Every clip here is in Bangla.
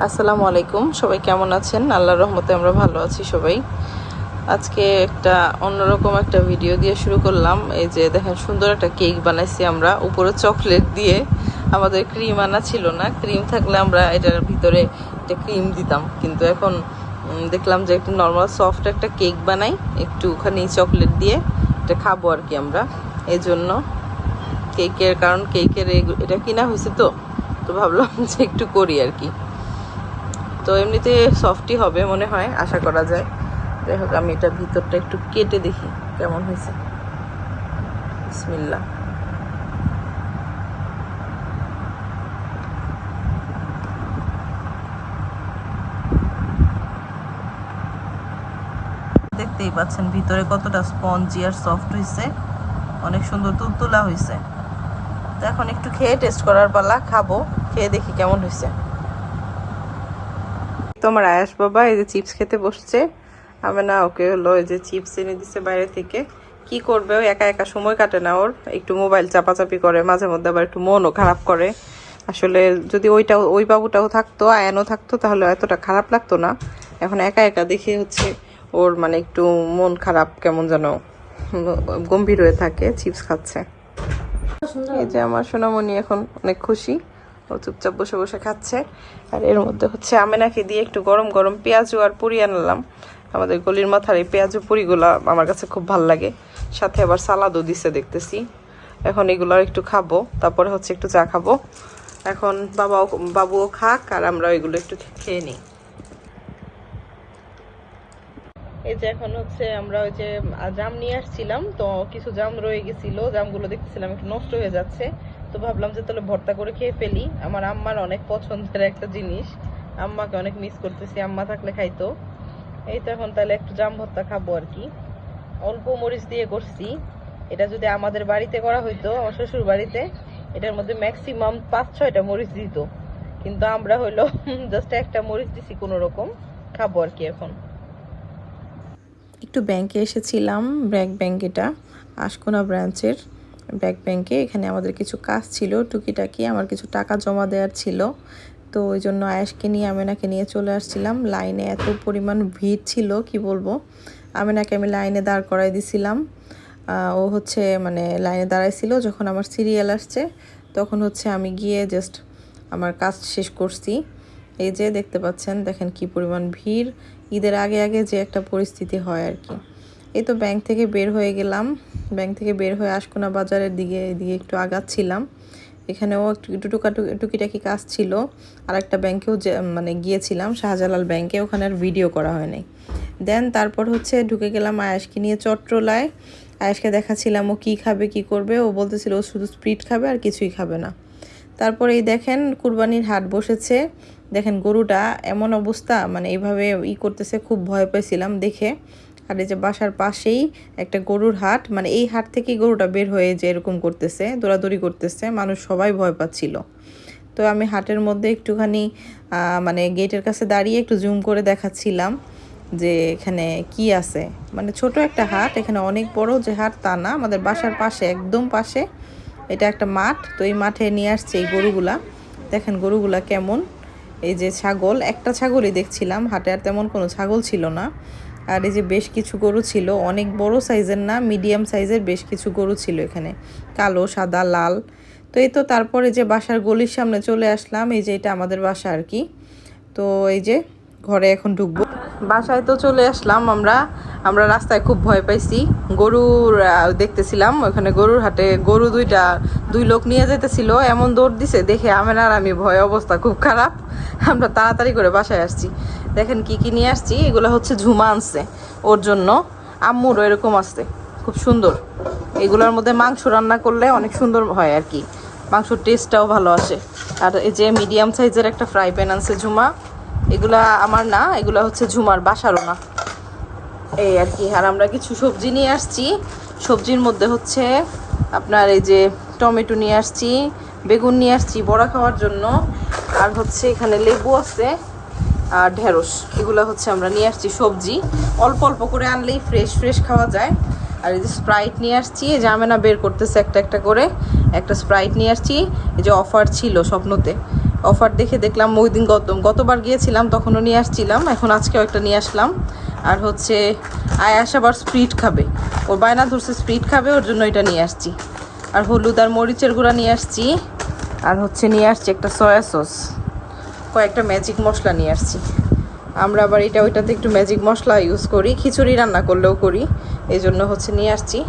আসসালামু আলাইকুম, সবাই কেমন আছেন? আল্লাহর রহমতে আমরা ভালো আছি সবাই। আজকে একটা অন্যরকম একটা ভিডিও দিয়ে শুরু করলাম। এই যে দেখেন, সুন্দর একটা কেক বানাইছি আমরা, উপরে চকলেট দিয়ে। আমাদের ক্রিম আনা ছিল না, ক্রিম থাকলে আমরা এটার ভিতরে একটা ক্রিম দিতাম, কিন্তু এখন দেখলাম যে একটু নর্মাল সফট একটা কেক বানাই, একটুখানি চকলেট দিয়ে এটা খাবো আর কি আমরা। এই জন্য কেকের, কারণ কেকের এটা কিনা হয়েছে তো তো ভাবলাম যে একটু করি আর কি। তো এমনিতে সফটই হবে মনে হয়, আশা করা যায়। যাই হোক, আমি এটা ভিতরটা একটু কেটে দেখি কেমন হয়েছে। বিসমিল্লাহ। দেখতেই পাচ্ছেন ভিতরে কতটা স্পঞ্জি আর সফট হয়েছে, অনেক সুন্দর তুলতুলা হয়েছে। তো এখন একটু খেয়ে টেস্ট করার পালা, খাবো, খেয়ে দেখি কেমন হয়েছে। তোমার আয়াস বাবা এই যে চিপস খেতে বসছে, আমি না ওকে হলো এই যে চিপস এনে দিছে বাইরে থেকে। কি করবে, ও একা একা সময় কাটে না ওর, একটু মোবাইল চাপাচাপি করে, মাঝে মধ্যে আবার একটু মনও খারাপ করে। আসলে যদি ওই বাবুটাও থাকতো, আয়ানও থাকতো, তাহলে এতটা খারাপ লাগতো না। এখন একা একা দেখে হচ্ছে ওর মানে একটু মন খারাপ, কেমন যেন গম্ভীর হয়ে থাকে, চিপস খাচ্ছে। এই যে আমার সোনামণি এখন অনেক খুশি, ও চুপচাপ বসে বসে খাচ্ছে। আর এর মধ্যে হচ্ছে আমেনাকে দিয়ে একটু গরম গরম পেঁয়াজু আর পুরি আনলাম। আমাদের গলির মাথার এই পেঁয়াজু পুরিগুলা আমার কাছে খুব ভাল লাগে, সাথে আবার সালাদও দিছে দেখতেছি। এখন এগুলো একটু খাবো, তারপরে হচ্ছে একটু চা খাবো। এখন বাবুও খাক আর আমরা এগুলো একটু খেয়ে নিই। এই যে এখন হচ্ছে আমরা ওই যে জাম নিয়ে আসছিলাম, তো কিছু জাম রয়ে গেছিল, জামগুলো দেখতেছিলাম একটু নষ্ট হয়ে যাচ্ছে, তো ভাবলাম যে তাহলে ভর্তা করে খেয়ে ফেলি। আমার আম্মার অনেক পছন্দের একটা জিনিস, আম্মাকে অনেক মিস করতেছি, আম্মা থাকলে খাইতো। এই তো এখন তাহলে একটু জাম ভর্তা খাবো আর কি। অল্প মরিচ দিয়ে করছি। এটা যদি আমাদের বাড়িতে করা হইতো, আমার শ্বশুর বাড়িতে, এটার মধ্যে ম্যাক্সিমাম 5-6টা মরিচ দিত, কিন্তু আমরা হইলো জাস্ট একটা মরিচ দিছি কোনো রকম, খাবো আর কি। এখন একটু ব্যাংকে এসেছিলাম, ব্যাংক এটা আশকোনা ব্রাঞ্চের ব্যাংকে। এখানে আমাদের কিছু কাজ ছিল টুকিটাকি, আমার কিছু টাকা জমা দেওয়ার ছিল, তো ওই জন্য আয়েশকে নিয়ে আমেনাকে নিয়ে চলে আসছিলাম। লাইনে এত পরিমাণ ভিড় ছিল কি বলবো। আমেনাকে আমি লাইনে দাঁড় করাই দিছিলাম, ও হচ্ছে মানে লাইনে দাঁড়াইছিল, যখন আমার সিরিয়াল আসছে তখন হচ্ছে আমি গিয়ে জাস্ট আমার কাজ শেষ করছি। এই যে দেখতে পাচ্ছেন, দেখেন কি পরিমাণ ভিড়, ঈদের আগে আগে যে একটা পরিস্থিতি হয় আর কি। এই তো ব্যাংক থেকে বের হয়ে গেলাম, ব্যাংক থেকে বের হয়ে আশকোনা বাজারের দিকে একটু আগাচ্ছিলাম। এখানেও একটু টুকিটাকি কাজ ছিল। আর একটা ব্যাংকেও মানে গিয়েছিলাম, শাহজালাল ব্যাংকে, ওখানে আর ভিডিও করা হয় নাই। দেন তারপর হচ্ছে ঢুকে গেলাম আয়েশকে নিয়ে চট্টলায়। আয়েশকে দেখাচ্ছিলাম ও কী খাবে কী করবে, ও বলতেছিল ও শুধু স্প্রিট খাবে আর কিছুই খাবে না। তারপরে এই দেখেন কুরবানির হাট বসেছে, দেখেন গরুটা এমন অবস্থা, মানে এইভাবে করতেছে, খুব ভয় পেয়েছিলাম দেখে। আর এই যে বাসার পাশেই একটা গরুর হাট, মানে এই হাট থেকেই গরুটা বের হয়ে যে এরকম করতেছে, দৌড়াদৌড়ি করতেছে, মানুষ সবাই ভয় পাচ্ছিল। তো আমি হাটের মধ্যে একটুখানি মানে গেটের কাছে দাঁড়িয়ে একটু জুম করে দেখাচ্ছিলাম যে এখানে কি আছে। মানে ছোট একটা হাট, এখানে অনেক বড় যে হাট তা না, আমাদের বাসার পাশে, একদম পাশে এটা একটা মাঠ। তো এই মাঠে নিয়ে আসছে এই গরুগুলা, দেখেন গরুগুলা কেমন। এই যে ছাগল, একটা ছাগলই দেখছিলাম হাটে, আর তেমন কোনো ছাগল ছিল না। আর এই যে বেশ কিছু গরু ছিল, অনেক বড় সাইজের না, মিডিয়াম সাইজের বেশ কিছু গরু ছিল এখানে, কালো, সাদা, লাল। তো এই তো তারপরে যে বাসার গলির সামনে চলে আসলাম, এই যে এটা আমাদের বাসা আর কি। তো এই যে ঘরে এখন ঢুকবো, বাসায় তো চলে আসলাম আমরা। আমরা রাস্তায় খুব ভয় পাইছি, গরুর দেখতেছিলাম ওখানে গরুর হাটে, গরু দুই লোক নিয়ে যেতেছিল, এমন দৌড় দিছে দেখে আমেনার আমি ভয়, অবস্থা খুব খারাপ। আমরা তাড়াতাড়ি করে বাসায় আসছি। দেখেন কি কি নিয়ে আসছি, এগুলো হচ্ছে ঝুমা আনছে ওর জন্য, আম্মুরও এরকম আসছে, খুব সুন্দর। এগুলোর মধ্যে মাংস রান্না করলে অনেক সুন্দর হয় আর কি, মাংসর টেস্টটাও ভালো আসে। আর এই যে মিডিয়াম সাইজের একটা ফ্রাই প্যান আনছে ঝুমা, এগুলা আমার না, এগুলা হচ্ছে ঝুমার, বাসারও না, এই আর কি। আর আমরা কিছু সবজি নিয়ে আসছি, সবজির মধ্যে হচ্ছে আপনার এই যে টমেটো নিয়ে আসছি, বেগুন নিয়ে আসছি বড়া খাওয়ার জন্য, আর হচ্ছে এখানে লেবু আছে আর ঢেঁড়স, এগুলো হচ্ছে আমরা নিয়ে আসছি সবজি। অল্প অল্প করে আনলেই ফ্রেশ ফ্রেশ খাওয়া যায়। আর এই যে স্প্রাইট নিয়ে আসছি, এই যে আমেনা বের করতেছে একটা একটা করে, একটা স্প্রাইট নিয়ে আসছি, এই যে অফার ছিল স্বপ্নতে, অফার দেখে দেখলাম, ওই দিন গতবার গিয়েছিলাম তখনও নিয়ে আসছিলাম, এখন আজকেও একটা নিয়ে আসলাম। আর হচ্ছে আয়াস আবার স্প্রিট খাবে, ওর বায়না ধরছে স্প্রিট খাবে, ওর জন্য এটা নিয়ে আসছি। আর হলুদ আর মরিচের গুঁড়া নিয়ে আসছি। আর হচ্ছে নিয়ে আসছি একটা সয়া সস, কয়েকটা ম্যাজিক মশলা নিয়ে আসছি। আমরা আবার এটা ওইটাতে একটু ম্যাজিক মশলা ইউজ করি, খিচুড়ি রান্না করলেও করি, এই জন্য হচ্ছে নিয়ে আসছি।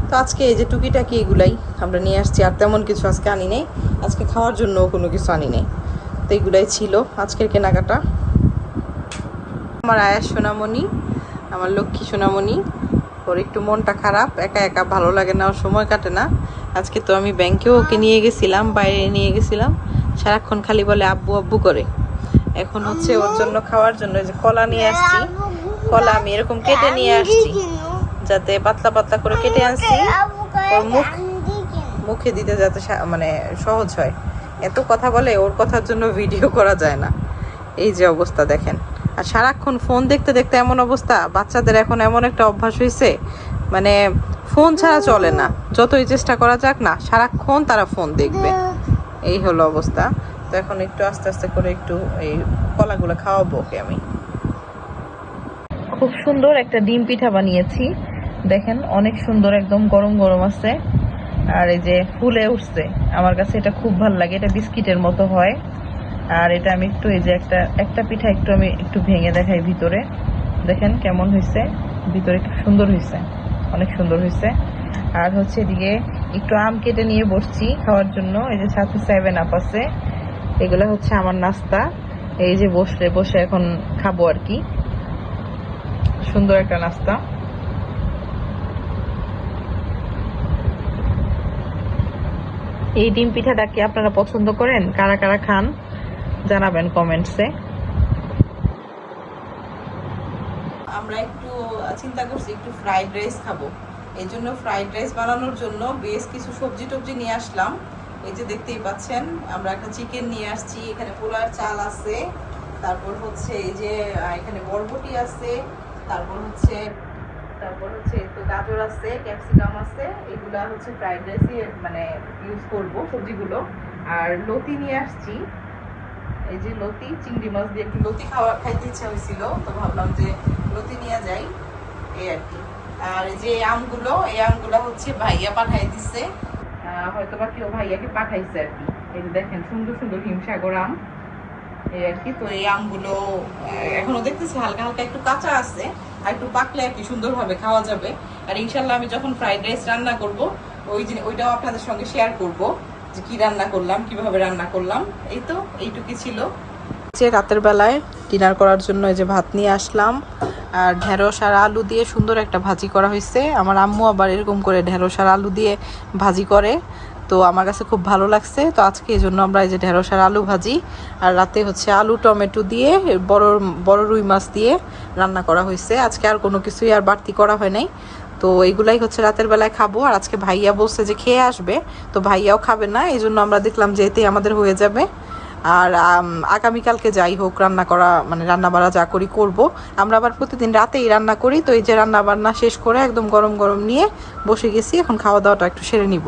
তো আজকে এই যে টুকিটাকি এগুলাই আমরা নিয়ে আসছি, আর তেমন কিছু আজকে আনি নেই, আজকে খাওয়ার জন্যও কোনো কিছু আনি নেই। তো এগুলাই ছিল আজকের কেনাকাটা। আমার আয়াস সোনামণি, আমার লক্ষ্মী সোনামণি, ওর একটু মনটা খারাপ, একা একা ভালো লাগে না, ওর সময় কাটে না। আজকে তো আমি ব্যাংকেও ওকে নিয়ে গেছিলাম, বাইরে নিয়ে গেছিলাম, সারাক্ষণ খালি বলে আব্বু আব্বু করে। এখন হচ্ছে ওর জন্য খাওয়ার জন্য যে কলা নিয়ে আসছি, কলা আমি এরকম কেটে নিয়ে আসছি, যাতে পাতলা পাতলা করে কেটে আনছি, ওর মুখে দিতে যাতে মানে সহজ হয়। এত কথা বলে, ওর কথার জন্য ভিডিও করা যায় না, এই যে অবস্থা দেখেন। আর সারাক্ষণ ফোন দেখতে দেখতে এমন অবস্থা, বাচ্চাদের এখন এমন একটা অভ্যাস হয়েছে, মানে ফোন ছাড়া চলে না, যতই চেষ্টা করা যাক না, সারাক্ষণ তারা ফোন দেখবে, এই হলো অবস্থা। তো এখন একটু আস্তে আস্তে করে একটু এই কলাগুলো খাওয়াবো ওকে আমি। খুব সুন্দর একটা ডিম পিঠা বানিয়েছি, দেখেন অনেক সুন্দর, একদম গরম গরম আছে, আর এই যে ফুলে উঠছে, আমার কাছে এটা খুব ভালো লাগে, এটা বিস্কিটের মতো হয়। আর এটা আমি একটু এই যে একটা পিঠা একটু আমি একটু ভেঙে দেখাই, ভিতরে দেখেন কেমন হয়েছে, ভিতরে একটু সুন্দর হয়েছে, অনেক সুন্দর হয়েছে। আর হচ্ছে এদিকে একটু আম কেটে নিয়ে বসছি খাওয়ার জন্য, এই যে সাথে 7 আপ আছে, এগুলো হচ্ছে আমার নাস্তা। এই যে বসে এখন খাবো আর কি, সুন্দর একটা নাস্তা। এই ডিম পিঠাটা কি আপনারা পছন্দ করেন? কারা কারা খান জানাবেন কমেন্টসে। আমরা একটু চিন্তা করছি একটু ফ্রাইড রাইস খাবো, এই জন্য ফ্রাইড রাইস বানানোর জন্য বেশ কিছু সবজি টবজি নিয়ে আসলাম। এই যে দেখতেই পাচ্ছেন, আমরা একটা চিকেন নিয়ে আসছি, এখানে পোলার চাল আছে, তারপর হচ্ছে এই যে এখানে বরবটি আছে, তারপর হচ্ছে তো গাজর আছে, ক্যাপসিকাম আছে, এগুলা হচ্ছে ফ্রাইড রাইসে মানে ইউজ করব সবজিগুলো। আর লতি নিয়ে আসছি, এই যে লতি, চিংড়ি মাছ দিয়ে একটু লতি খাইতে ইচ্ছা হয়েছিল, তো ভাবলাম যে লতি নিয়ে যাই, এই আর কি। আর যে এই আমগুলো হচ্ছে ভাইয়া পাঠাই দিচ্ছে, হয়তো বা কেউ ভাইয়াকে পাঠাইছে আর কি। এই যে দেখেন সুন্দর সুন্দর হিমসাগর আম, এই আর কি। তো এই আমগুলো এখনো দেখতেছি হালকা হালকা একটু কাঁচা আছে, আর একটু পাকলে আর কি সুন্দরভাবে খাওয়া যাবে। আর ইনশাল্লাহ আমি যখন ফ্রাইড রাইস রান্না করব, ওইটাও আপনাদের সঙ্গে শেয়ার করব যে কি রান্না করলাম, কিভাবে রান্না করলাম। এই তো এইটুকুই ছিল। রাতের বেলায় ডিনার করার জন্য এই যে ভাত নিয়ে আসলাম, আর ঢেঁড়স আর আলু দিয়ে সুন্দর একটা ভাজি করা হয়েছে। আমার আম্মু আবার এরকম করে ঢেঁড়স আর আলু দিয়ে ভাজি করে, তো আমার কাছে খুব ভালো লাগছে। তো আজকে এই জন্য আমরা এই যে ঢেঁড়স আর আলু ভাজি, আর রাতে হচ্ছে আলু টমেটো দিয়ে বড় রুই মাছ দিয়ে রান্না করা হয়েছে। আজকে আর কোনো কিছুই আর বাড়তি করা হয় নাই, তো এইগুলাই হচ্ছে রাতের বেলায় খাবো। আর আজকে ভাইয়া বলছে যে খেয়ে আসবে, তো ভাইয়াও খাবে না, এই জন্য আমরা দেখলাম যে এতেই আমাদের হয়ে যাবে। আর আগামীকালকে যাই হোক রান্না করা মানে রান্না বাড়া যা করি করবো, আমরা আবার প্রতিদিন রাতেই রান্না করি। তো এই যে রান্না বান্না শেষ করে একদম গরম গরম নিয়ে বসে গেছি, এখন খাওয়া দাওয়াটা একটু সেরে নিব।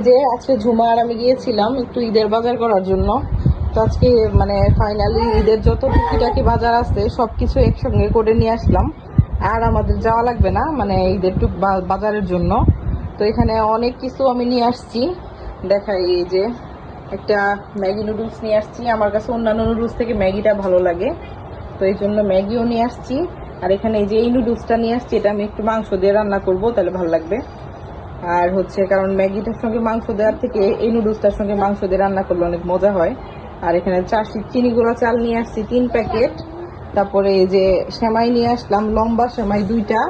যে আজকে ঝুমা আর আমি গিয়েছিলাম একটু ঈদের বাজার করার জন্য, তো আজকে মানে ফাইনালি ঈদের যত টুকিটাকি বাজার আছে সবকিছু একসঙ্গে করে নিয়ে আসলাম, আর আমাদের যাওয়া লাগবে না মানে ঈদের বাজারের জন্য। তো এখানে অনেক কিছু আমি নিয়ে আসছি, দেখাই। এই যে একটা ম্যাগি নুডলস নিয়ে আসছি, আমার কাছে অন্যান্য নুডলস থেকে ম্যাগিটা ভালো লাগে, তো এই জন্য ম্যাগিও নিয়ে আসছি। আর এখানে এই যে এই নুডলসটা নিয়ে আসছি, এটা আমি একটু মাংস দিয়ে রান্না করব, তাহলে ভালো লাগবে। আর হচ্ছে কারণ ম্যাগিটার সঙ্গে মাংস দেওয়ার থেকে এই নুডলসটার সঙ্গে মাংস দিয়ে রান্না করলে অনেক মজা হয়। আর এখানে চিনি গুঁড়া চাল নিয়ে আসছি 3 প্যাকেট, তারপরে এই যে সেমাই নিয়ে আসলাম, লম্বা সেমাই 2টা।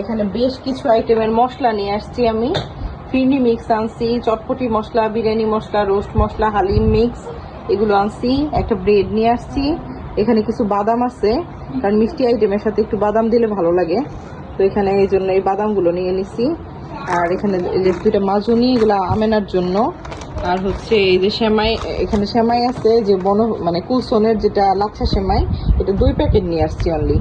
এখানে বেশ কিছু আইটেমের মশলা নিয়ে আসছি আমি, ফিরনি মিক্স আনছি, চটপটি মশলা, বিরিয়ানি মশলা, রোস্ট মশলা, হালিম মিক্স, এগুলো আনছি। একটা ব্রেড নিয়ে আসছি, এখানে কিছু বাদাম আছে, কারণ মিষ্টি আইটেমের সাথে একটু বাদাম দিলে ভালো লাগে, তো এখানে এই জন্য এই বাদামগুলো নিয়ে নিছি। আর এখানে এই যে 2টা মাজুনি, এগুলো আমেনার জন্য। আর হচ্ছে এই যে সেমাই, এখানে সেমাই আছে যে মানে কুলসনের যেটা লাচ্ছা সেমাই, এটা 2 প্যাকেট নিয়ে আসছি অনলি।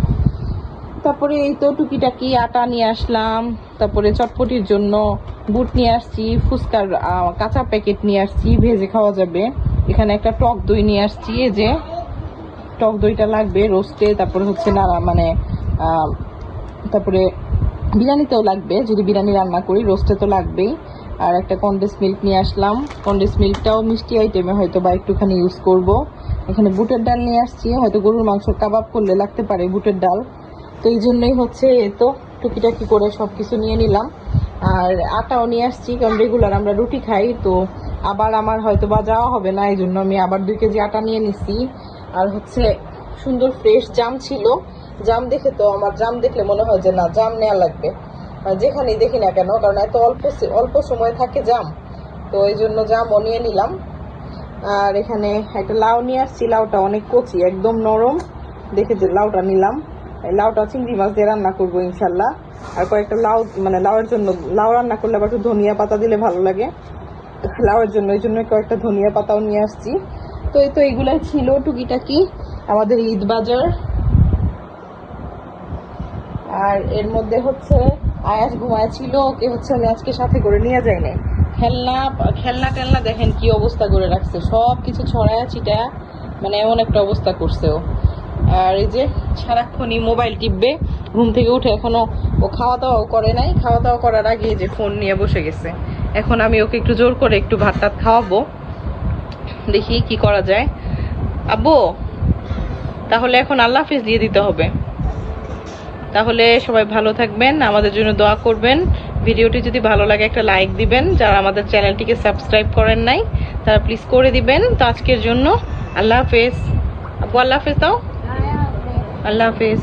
তারপরে এই তো টুকিটাকি আটা নিয়ে আসলাম, তারপরে চটপটির জন্য বুট নিয়ে আসছি, ফুচকার কাঁচা প্যাকেট নিয়ে আসছি, ভেজে খাওয়া যাবে। এখানে একটা টক দই নিয়ে আসছি, এই যে টক দইটা লাগবে রোস্টে, তারপরে হচ্ছে না মানে তারপরে বিরিয়ানিতেও লাগবে, যদি বিরিয়ানি রান্না করি রোস্টে তো লাগবেই। আর একটা কন্ডেন্স মিল্ক নিয়ে আসলাম, কন্ডেন্স মিল্কটাও মিষ্টি আইটেমে হয়তো বা একটুখানি ইউজ করব। এখানে বুটের ডাল নিয়ে আসছি, হয়তো গরুর মাংস কাবাব করলে লাগতে পারে বুটের ডাল, তো এই জন্যই হচ্ছে তো টুকিটাকি করে সব কিছু নিয়ে নিলাম। আর আটাও নিয়ে আসছি, কারণ রেগুলার আমরা রুটি খাই, তো আবার আমার হয়তো বা যাওয়া হবে না, এই জন্য আমি আবার 2 কেজি আটা নিয়ে নিছি। আর হচ্ছে সুন্দর ফ্রেশ জাম ছিল, জাম দেখে তো আমার জাম দেখলে মনে হয় যে না জাম নেওয়া লাগবে, যেখানেই দেখি না কেন, কারণ এত অল্প সময় থাকে জাম, তো এই জন্য জামও নিয়ে নিলাম। আর এখানে একটা লাউ নিয়ে আসছি, লাউটা অনেক কচি, একদম নরম দেখে যে লাউটা নিলাম। লাউটা চিংড়ি মাছ দিয়ে রান্না করবো ইনশাল্লাহ। আর কয়েকটা লাউ, মানে লাউয়ের জন্য, লাউ রান্না করলে আবার একটু ধনিয়া পাতা দিলে ভালো লাগে লাউয়ের জন্য, এই জন্য কয়েকটা ধনিয়া পাতাও নিয়ে আসছি। তো এই তো এইগুলাই ছিল টুকিটাকি আমাদের ঈদ বাজার। আর এর মধ্যে হচ্ছে আয়াস ঘুমায় ছিল, ওকে হচ্ছে আমি আজকে সাথে করে নিয়ে যাই নাই। খেলনা টেলনা দেখেন কি অবস্থা করে রাখছে, সব কিছু ছড়ায় ছিটা, মানে এমন একটা অবস্থা করছে ও। আর এই যে সারাক্ষণই মোবাইল টিপবে, ঘুম থেকে উঠে এখনো ও খাওয়া দাওয়াও করে নাই, খাওয়া দাওয়া করার আগে যে ফোন নিয়ে বসে গেছে। এখন আমি ওকে একটু জোর করে একটু ভাত টাত খাওয়াবো, দেখি কি করা যায়। আব্বু তাহলে এখন আল্লাহ হাফিজ দিয়ে দিতে হবে। তাহলে সবাই ভালো থাকবেন, আমাদের জন্য দোয়া করবেন। ভিডিওটি যদি ভালো লাগে একটা লাইক দিবেন, যারা আমাদের চ্যানেলটিকে সাবস্ক্রাইব করেন নাই তারা প্লিজ করে দিবেন। তো আজকের জন্য আল্লাহ হাফেজ। আব্বু আল্লাহ হাফেজ দাও। আল্লাহ হাফেজ।